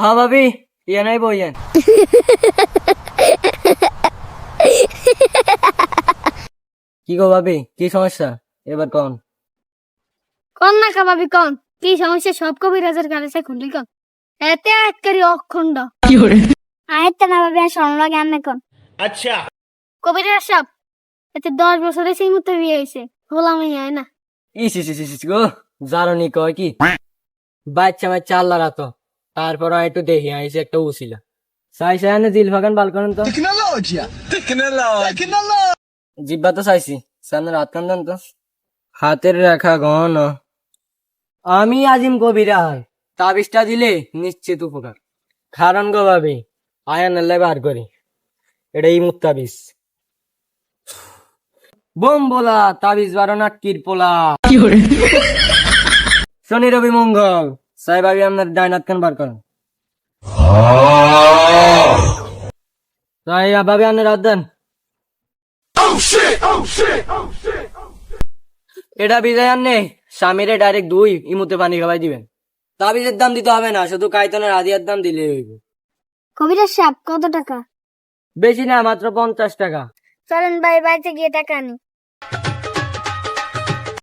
हाँ भाभी ये नहीं बोलिए কি গো ভাবি কি সমস্যা এবার কোন কোন না কাবাবি কোন কি সমস্যা সব কবিরাজের কাছে খুলি কোন এতে এককারি অখণ্ড আয়তে না ভাবি আর শোনো লাগে আনে কোন अच्छा কবিরাজ সাহেব এতে 10 বছরে সেই মতো বিয়ে হয়েছে গোলামি হয় না ইস ইস ইস ইস গো জারনি কয় কি বাচ্চা বাচ্চা আল্লাহ রাতো তারপর একটু দেখি আইসে একটা উছিলা সাই সায়ানে দিল ফাগান বালকন তো জিব্বা তো চাইছি সামনে রাত কান্দান তো হাতের রেখা ঘন আমি আজিম কবিরাজ তাবিজটা দিলে নিশ্চিত উপকার কারণ গো ভাবি আয়ান বার করি এটা এই মুত্তাবিজ বোম বলা তাবিজ বারো নাটকির পোলা শনি রবি মঙ্গল সাহেব ভাবি আপনার ডাইনাত খান বার করেন সাহেব ভাবি আপনার রাত দেন এটা বিজয় আননে স্বামীরে ডাইরেক্ট দুই ইমুতে পানি খাওয়াই দিবেন তাবিজের দাম দিতে হবে না শুধু কাইতনের আদিয়ার দাম দিলে হইব কবিরাজ সাহেব কত টাকা বেশি না মাত্র 50 টাকা চলেন ভাই বাড়িতে গিয়ে টাকা আনি